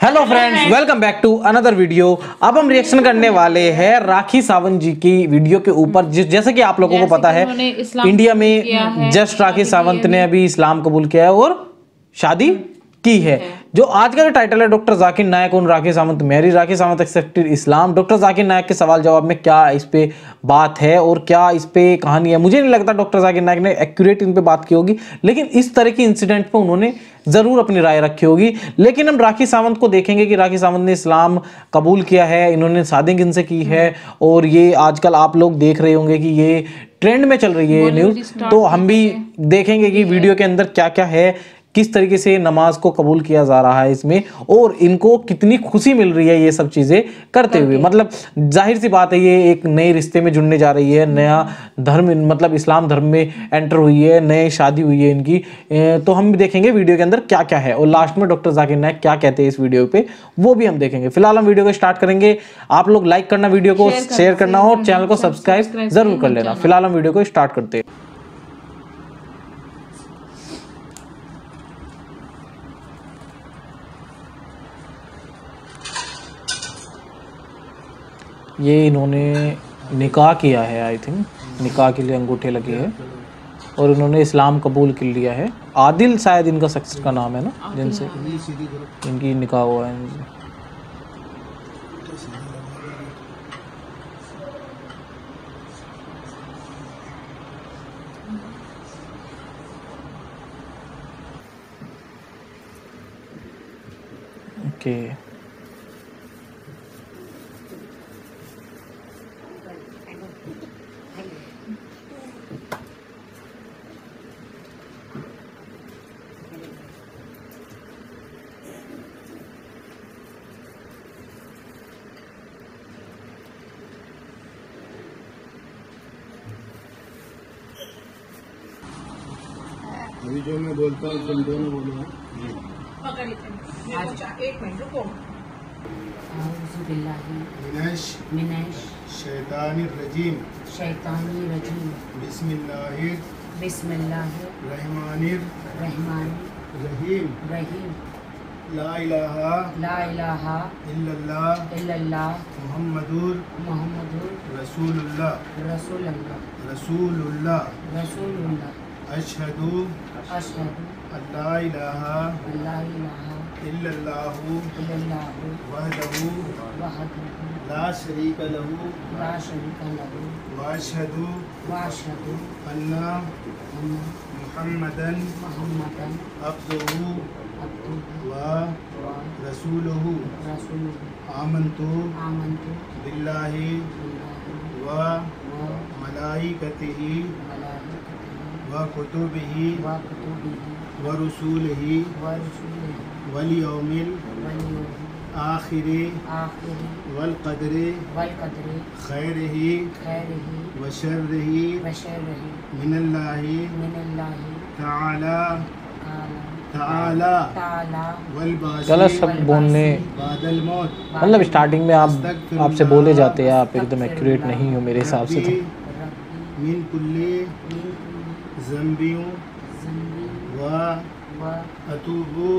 Hello friends, welcome back to another video. अब हम reaction करने वाले हैं राखी सावंत जी की वीडियो के ऊपर। जैसे कि आप लोगों को पता है, इंडिया में जस्ट राखी सावंत ने अभी इस्लाम कबूल किया है और शादी की है। जो आज का जो टाइटल है, डॉक्टर जाकिर नायक और राखी सावंत मैरिज, राखी सावंत एक्सेप्टेड इस्लाम। डॉक्टर जाकिर नायक के सवाल जवाब में क्या इस पे बात है और क्या इस पे कहानी है, मुझे नहीं लगता डॉक्टर जाकिर नायक ने एक्यूरेट इन पे बात की होगी, लेकिन इस तरह की इंसिडेंट पे उन्होंने जरूर अपनी राय रखी होगी। लेकिन हम राखी सावंत को देखेंगे कि राखी सावंत ने इस्लाम कबूल किया है, इन्होंने शादी किनसे की है, और ये आजकल आप लोग देख रहे होंगे कि ये ट्रेंड में चल रही है न्यूज। तो हम भी देखेंगे कि वीडियो के अंदर क्या क्या है, किस तरीके से नमाज को कबूल किया जा रहा है इसमें, और इनको कितनी खुशी मिल रही है ये सब चीजें करते हुए। मतलब जाहिर सी बात है, ये एक नए रिश्ते में जुड़ने जा रही है, नया धर्म मतलब इस्लाम धर्म में एंटर हुई है, नई शादी हुई है इनकी। तो हम भी देखेंगे वीडियो के अंदर क्या क्या है, और लास्ट में डॉक्टर जाकिर नायक क्या कहते हैं इस वीडियो पे, वो भी हम देखेंगे। फिलहाल हम वीडियो को स्टार्ट करेंगे। आप लोग लाइक करना, वीडियो को शेयर करना और चैनल को सब्सक्राइब जरूर कर लेना। फिलहाल हम वीडियो को स्टार्ट करते हैं। ये इन्होंने निकाह किया है, आई थिंक निकाह के लिए अंगूठे लगे हैं, और इन्होंने इस्लाम कबूल कर लिया है। आदिल शायद इनका शख्स का नाम है ना, जिनसे इनकी निकाह हुआ है इनसे। ओके, अभी जो मैं बोलता हूँ तुम दोनों बोलो। एक मिनट रुको। मिनश शैतानिर रजीम बिस्मिल्लाहिर रहीम ला इलाहा इल्लल्लाह मुहम्मदुर रसूलुल्लाह अशहदु अल्ला इलाहा इल्लल्लाहु वहदहु ला शरीका लहु वाशहदु अन्ना मुहम्मदन अब्दुहु व रसूलुहु आमन्तु बिल्लाहि व मलाइकतिहि व कुतुबिहि व रुसूलिहि वल यौमिल आखिरि वल क़द्रि खैरिहि व शर्रिहि मिनल्लाहि ताला वल गलत शब्द बोलने, बादल मौत, मतलब स्टार्टिंग में आपसे बोले जाते हैं, आप एकदम एक्यूरेट नहीं हो मेरे हिसाब से। तो मिन कुल्ली ज़ंबियों व अतूबु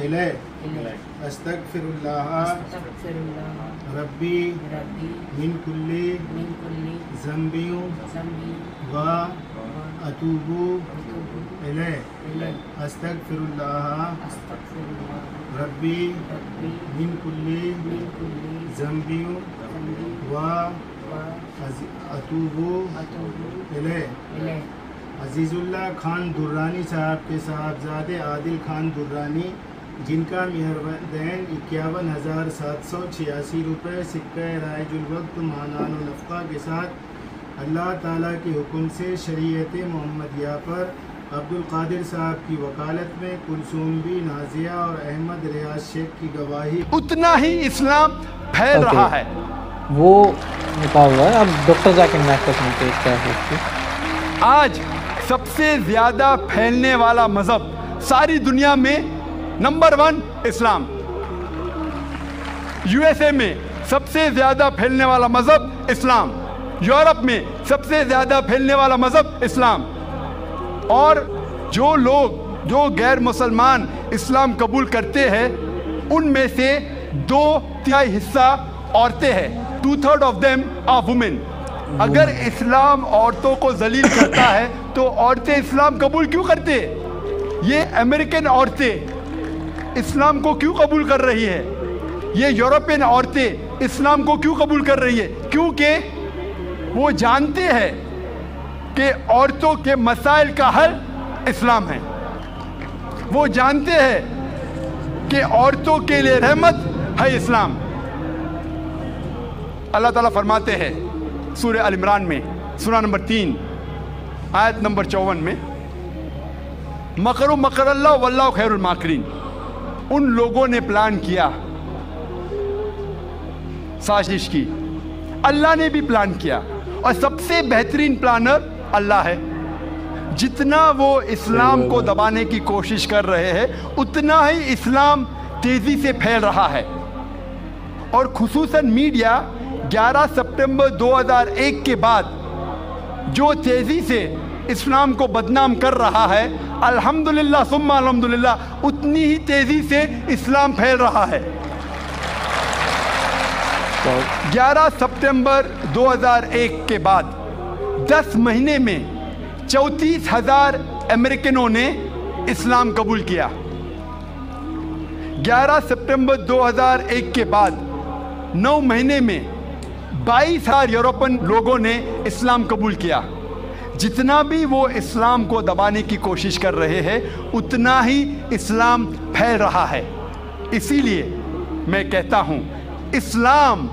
इलै अस्तगफिरुल्लाह रब्बी मिन कुल्ली ज़ंबियों व अतूबु इलै अस्तगफिरुल्लाह रब्बी मिन कुल्ली ज़ंबियों व अतूबु इलै। अजीज़ुल्लाह खान दुर्रानी साहब के साहबजादे आदिल खान दुर्रानी, जिनका मेहरदैन 51,786 रुपये सिक्का राइजुल वक्त मानान नफ़क़ा के साथ अल्लाह ताला के हुक्म से शरीयत मोहम्मदिया पर अब्दुल कादिर साहब की वकालत में कुलसूम बी नाजिया और अहमद रियाज शेख की गवाही, उतना ही इस्लाम फैल रहा है। वो निकाह हुआ है। अब डॉक्टर जाकिर नायक का सुनते हैं क्या है। आज सबसे ज्यादा फैलने वाला मजहब सारी दुनिया में नंबर 1 इस्लाम। यूएसए में सबसे ज्यादा फैलने वाला मजहब इस्लाम, यूरोप में सबसे ज्यादा फैलने वाला मजहब इस्लाम। और जो लोग जो गैर मुसलमान इस्लाम कबूल करते हैं उनमें से 2/3 हिस्सा औरतें हैं, 2/3 ऑफ देम आर वुमेन। अगर इस्लाम औरतों को जलील करता है तो औरतें इस्लाम कबूल क्यों करते? ये अमेरिकन औरतें इस्लाम को क्यों कबूल कर रही है? ये यूरोपियन औरतें इस्लाम को क्यों कबूल कर रही है? क्योंकि वो जानते हैं कि औरतों के मसाइल का हल इस्लाम है। वो जानते हैं कि औरतों के लिए रहमत है इस्लाम। अल्लाह ताला फरमाते हैं सूरह अल इमरान में, सूरा नंबर 3 आयत नंबर 54 में, मकरू मकरल्लाह वल्लाहु खैरुल माकिरीन। उन लोगों ने प्लान किया, साजिश की, अल्लाह ने भी प्लान किया, और सबसे बेहतरीन प्लानर अल्लाह है। जितना वो इस्लाम को दबाने की कोशिश कर रहे हैं उतना ही इस्लाम तेजी से फैल रहा है। और खुसूसन मीडिया 11 सितंबर 2001 के बाद जो तेजी से इस्लाम को बदनाम कर रहा है, अल्हम्दुलिल्लाह सुम्मा अल्हम्दुलिल्लाह, उतनी ही तेजी से इस्लाम फैल रहा है। 11 सितंबर 2001 के बाद 10 महीने में 34,000 अमेरिकनों ने इस्लाम कबूल किया। 11 सितंबर 2001 के बाद 9 महीने में 22,000 यूरोपियन लोगों ने इस्लाम कबूल किया। जितना भी वो इस्लाम को दबाने की कोशिश कर रहे हैं उतना ही इस्लाम फैल रहा है। इसीलिए मैं कहता हूँ, इस्लाम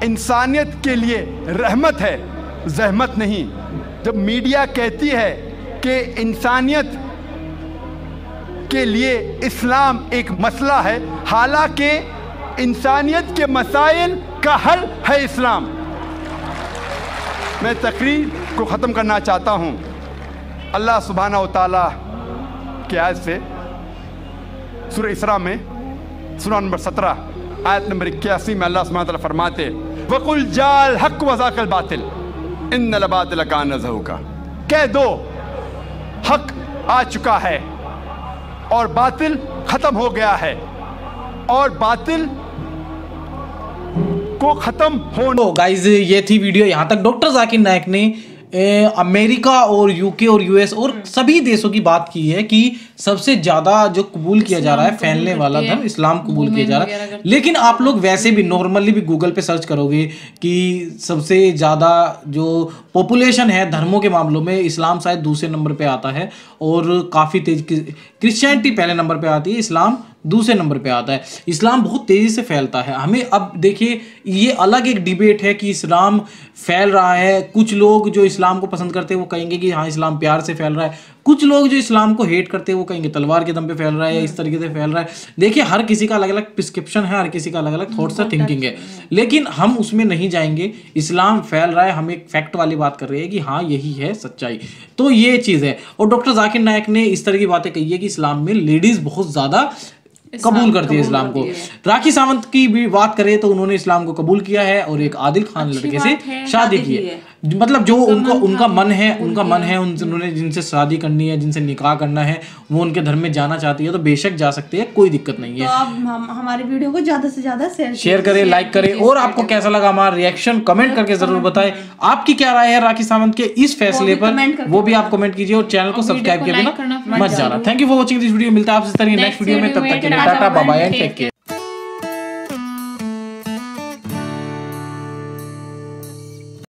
इंसानियत के लिए रहमत है, जहमत नहीं। जब मीडिया कहती है कि इंसानियत के लिए इस्लाम एक मसला है, हालांकि इंसानियत के मसाइल का हल है इस्लाम। मैं तकरीर को ख़त्म करना चाहता हूँ। अल्लाह सुब्हाना व तआला की आयत से सूरह इसरा में, सूरा नंबर 17 आयत नंबर 81 में अल्लाह सुब्हाना व तआला फरमाते, वकुल जाल हक व ज़ाक़ल बातिल इन्नल बातिल कान ज़हूक़ा। कह दो हक आ चुका है और बातिल ख़त्म हो गया है, और बातिल को ख़त्म हो। तो गाइज ये थी वीडियो। यहाँ तक डॉक्टर जाकिर नायक ने अमेरिका और यूके और यूएस और सभी देशों की बात की है कि सबसे ज़्यादा जो कबूल किया जा रहा है फैलने वाला धर्म इस्लाम कबूल किया जा रहा है। लेकिन आप लोग वैसे भी नॉर्मली भी गूगल पे सर्च करोगे कि सबसे ज़्यादा जो पॉपुलेशन है धर्मों के मामलों में इस्लाम शायद दूसरे नंबर पे आता है, और काफ़ी तेज क्रिश्चियनिटी पहले नंबर पे आती है, इस्लाम दूसरे नंबर पे आता है। इस्लाम बहुत तेज़ी से फैलता है। हमें अब देखिए ये अलग एक डिबेट है कि इस्लाम फैल रहा है। कुछ लोग जो इस्लाम को पसंद करते हैं वो कहेंगे कि हाँ इस्लाम प्यार से फैल रहा है, कुछ लोग जो इस्लाम को हेट करते हैं वो कहेंगे तलवार के दम पे फैल रहा है या इस तरीके से फैल रहा है। देखिए हर किसी का अलग अलग प्रिस्क्रिप्शन है, हर किसी का अलग अलग थॉट्स है, थिंकिंग है, लेकिन हम उसमें नहीं जाएंगे। इस्लाम फैल रहा है, हम एक फैक्ट वाली बात कर रहे हैं कि हाँ यही है सच्चाई। तो ये चीज़ है। और डॉक्टर जाकिर नायक ने इस तरह की बातें कही है कि इस्लाम में लेडीज़ बहुत ज़्यादा कबूल करती है इस्लाम को। राखी सावंत की भी बात करें तो उन्होंने इस्लाम को कबूल किया है और एक आदिल खान लड़के से शादी की है। मतलब जो उनका मन है उन्होंने जिनसे शादी करनी है, जिनसे निकाह करना है, वो उनके धर्म में जाना चाहती है तो बेशक जा सकते हैं, कोई दिक्कत नहीं है। तो आप हमारी वीडियो को ज्यादा से ज्यादा शेयर करें, लाइक करें, और आपको कैसा लगा हमारा रिएक्शन कमेंट करके जरूर बताएं। आपकी क्या राय है राखी सावंत के इस फैसले पर, वो भी आप कमेंट कीजिए, और चैनल को सब्सक्राइब किए बिना मत जाना। Thank you for watching this video. मिलता है आपसे नेक्स्ट वीडियो में, तब तक के लिए tata bye bye and take care.